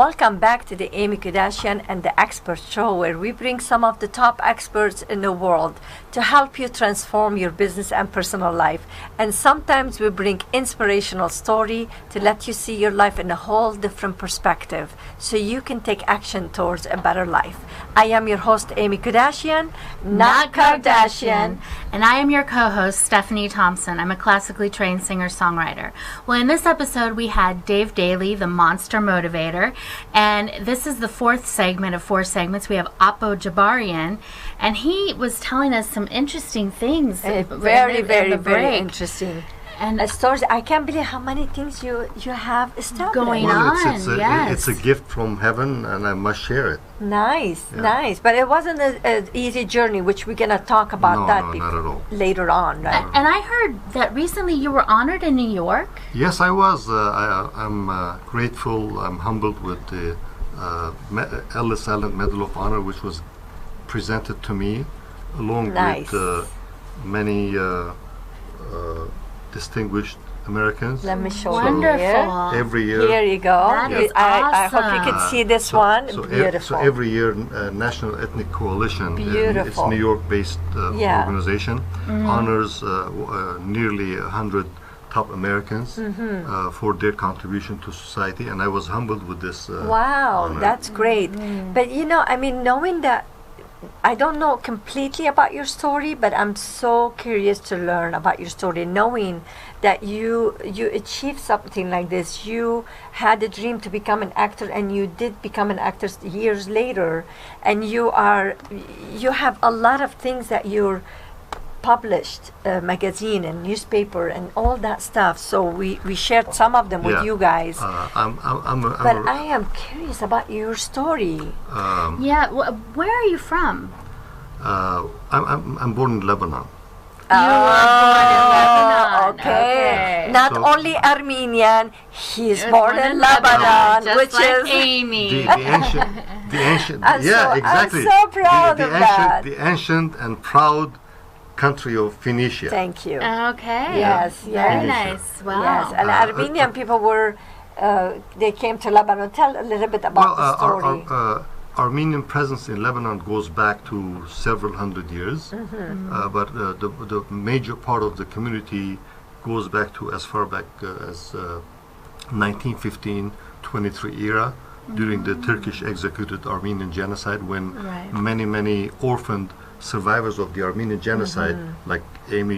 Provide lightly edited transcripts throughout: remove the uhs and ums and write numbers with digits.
Welcome back to the Aimmee Kodachian and the Expert Show, where we bring some of the top experts in the world to help you transform your business and personal life. And sometimes we bring inspirational story to let you see your life in a whole different perspective so you can take action towards a better life. I am your host, Aimmee Kodachian, not Kardashian. And I am your co-host, Stephanie Thompson. I'm a classically trained singer-songwriter. Well, in this episode, we had Dave Daly, the Monster Motivator. And this is the fourth segment of 4 segments. We have Appo Jabarian. And he was telling us some interesting things. Very interesting. And stories. I can't believe how many things you have established. Going on. It's a gift from heaven, and I must share it. Nice. But it wasn't an easy journey, which we're gonna talk about not at all. Later on, right? And I heard that recently you were honored in New York. Yes, I was. I'm grateful. I'm humbled with the Ellis Island Medal of Honor, which was presented to me, along with many distinguished Americans. Let me show Wonderful. you. Every year. Here you go. That is I hope you can see this one. Beautiful. So every year, National Ethnic Coalition, it's a New York-based organization, honors nearly 100 top Americans for their contribution to society, and I was humbled with this honor. That's great. But knowing that, I don't know completely about your story, but I'm so curious to learn about your story, knowing that you achieved something like this. You had a dream to become an actor, and you did become an actor years later, and you have a lot of things that you're published, magazine and newspaper and all that stuff. So we shared some of them with you guys. But I am curious about your story. Where are you from? I'm born in Lebanon. You were born in Lebanon. Okay. Not only Armenian, he's born in Lebanon, just which like is Aimmee. The ancient. Exactly. I'm so proud of that. The ancient and proud country of Phoenicia. Thank you. Okay. Yes. Very nice. Wow. Yes, and Armenian people were, they came to Lebanon. Tell a little bit about the story. Our Armenian presence in Lebanon goes back to several hundred years, but the major part of the community goes back to as far back as 1915-23 era, during the Turkish executed Armenian genocide, when many orphaned survivors of the Armenian genocide, like Aimmee,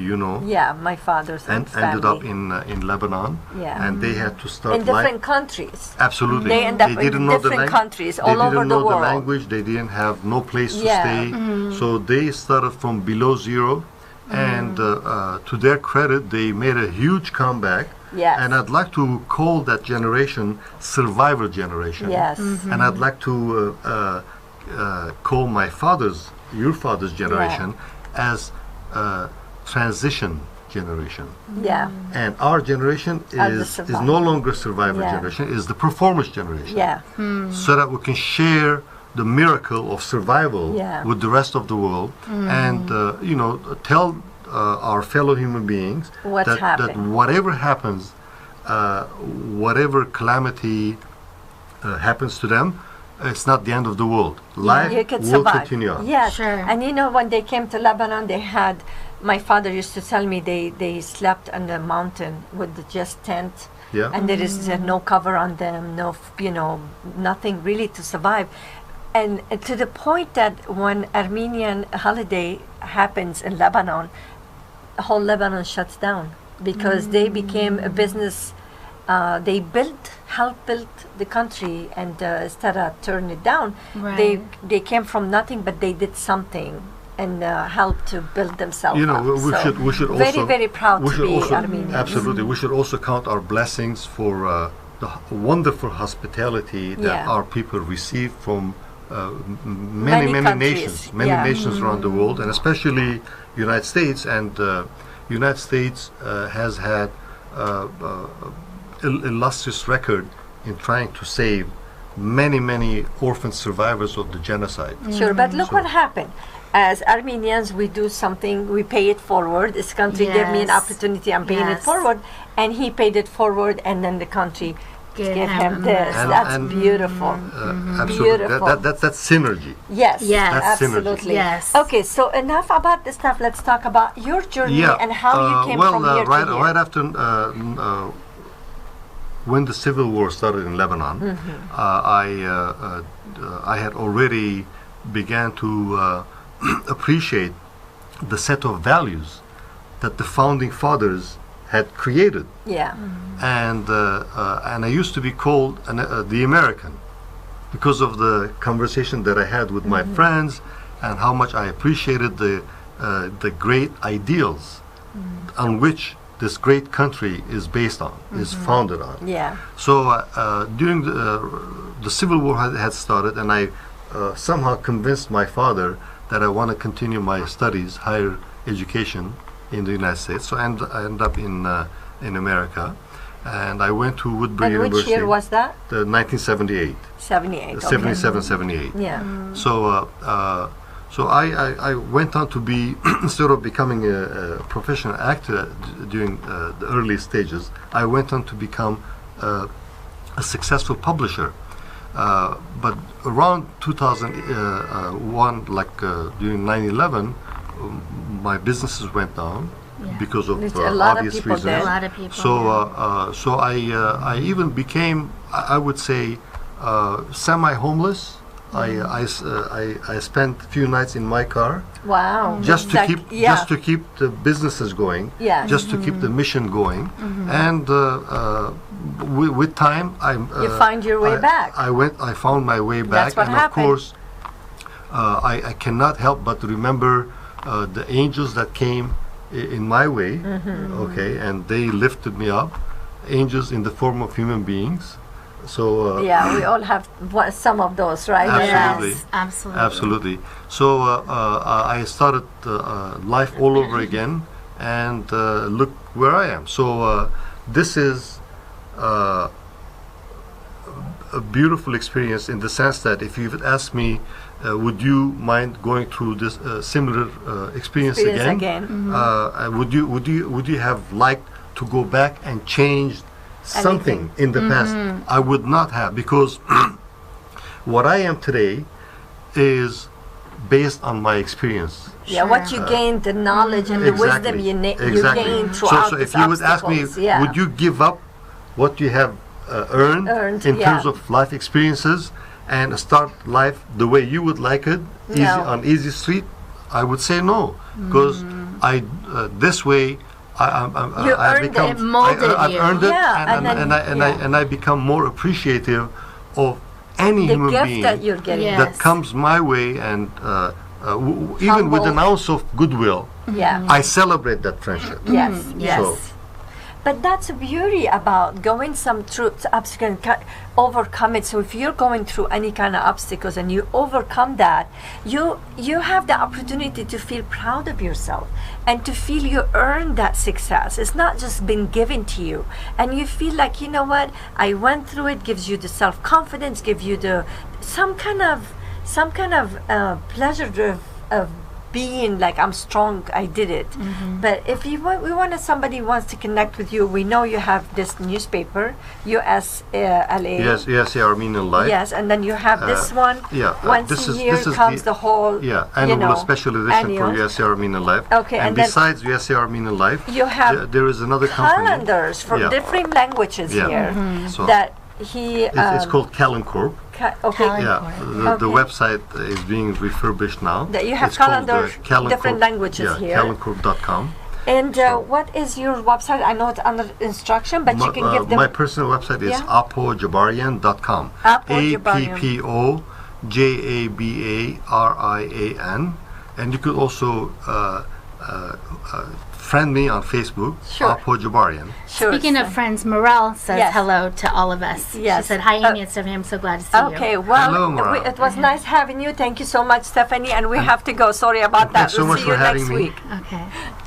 my father's ended up in Lebanon, and they had to start in different countries. Absolutely, they ended up in different countries all over the world. They didn't know the language. They didn't have no place to stay, so they started from below zero. And to their credit, they made a huge comeback. Yes. And I'd like to call that generation survivor generation. Yes. And I'd like to call your father's generation as transition generation. Yeah. And our generation is no longer survivor generation, is the performance generation. Yeah. So that we can share the miracle of survival with the rest of the world, and tell our fellow human beings that whatever happens, whatever calamity happens to them, it's not the end of the world. Life will continue on. Yeah, sure. And when they came to Lebanon, they had, my father used to tell me, they slept on the mountain with just tent, and there is no cover on them, nothing really to survive. And to the point that when Armenian holiday happens in Lebanon, whole Lebanon shuts down, because they became a business. They helped build the country, and instead of turning it down, they came from nothing, but they did something and helped to build themselves up. We should very, also very proud to be Armenian. Absolutely, we should also count our blessings for the wonderful hospitality that our people receive from many nations, nations around the world, and especially United States. And United States has had illustrious record in trying to save many orphan survivors of the genocide. Sure, but look what happened. As Armenians, we do something, we pay it forward. This country gave me an opportunity, I'm paying it forward, and he paid it forward, and then the country give him this. That's beautiful. Absolutely. Beautiful. That's synergy. Yes, Yes. That's synergy. absolutely. Yes. Okay, so enough about this stuff. Let's talk about your journey and how you came from here to here. Right after when the civil war started in Lebanon, I had already began to appreciate the set of values that the founding fathers had created. Yeah. And I used to be called the American because of the conversation that I had with my friends and how much I appreciated the great ideals on which this great country is based on, is founded on. Yeah. So during the Civil War had started, and I somehow convinced my father that I want to continue my studies, higher education in the United States. So I ended up in America, and I went to Woodbury University. And which year was that? 1978. 78. 77, 78. Yeah. So I went on to be, instead of becoming a professional actor during the early stages, I went on to become a successful publisher. But around 2001, during 9/11, my businesses went down because of obvious reasons. A lot of people. So I even became, I would say, semi-homeless. I spent a few nights in my car. Wow. Just to keep the businesses going. Yeah. Just to keep the mission going. And with time, you find your way back. I found my way back. That's what happened. Of course, I cannot help but remember the angels that came in my way. Okay, and they lifted me up. Angels in the form of human beings. So we all have some of those, right? Absolutely. Yes, absolutely. Absolutely. So I started life all over again, and look where I am. So this is a beautiful experience in the sense that if you would ask me, would you mind going through this similar experience again? Would you have liked to go back and change something in the past? I would not have, because what I am today is based on my experience. Yeah, what you gained, the knowledge and the wisdom you gained throughout. So if you would ask me, would you give up what you have earned in terms of life experiences and start life the way you would like it, on easy street? I would say no, because this way I've earned it, and I become more appreciative of any human being that you're getting, that comes my way, and even with an ounce of goodwill, I celebrate that friendship. Yes. So, but that's the beauty about going through obstacles and overcome it. So if you're going through any kind of obstacles and you overcome that, you have the opportunity to feel proud of yourself and to feel you earned that success. It's not just been given to you, and you feel like, you know what, I went through it. Gives you the self-confidence, gives you the some kind of pleasure of being like, I'm strong, I did it. But if somebody wants to connect with you, we know you have this newspaper, USLA. Yes, Armenian Life. Yes, and then you have this one. Once a year comes the whole annual special edition for USA Armenian Life. Okay, and besides USA Armenian Life, you have there is another calendars from different languages here that it's called Calencorp. Okay. The website is being refurbished now. You have calendars, different languages here. Calencorp.com. And what is your website? I know it's under instruction, but you can give them. My personal website is appojabarian.com. Appo Appojabarian. And you could also friend me on Facebook, Appo Jabarian. Speaking of friends, Morel says hello to all of us. She said, hi, Aimmee and Stephanie. I'm so glad to see you. Okay, well, hello, it was nice having you. Thank you so much, Stephanie. And we have to go. Sorry about that. Thanks so much see you for having next me. week. Okay.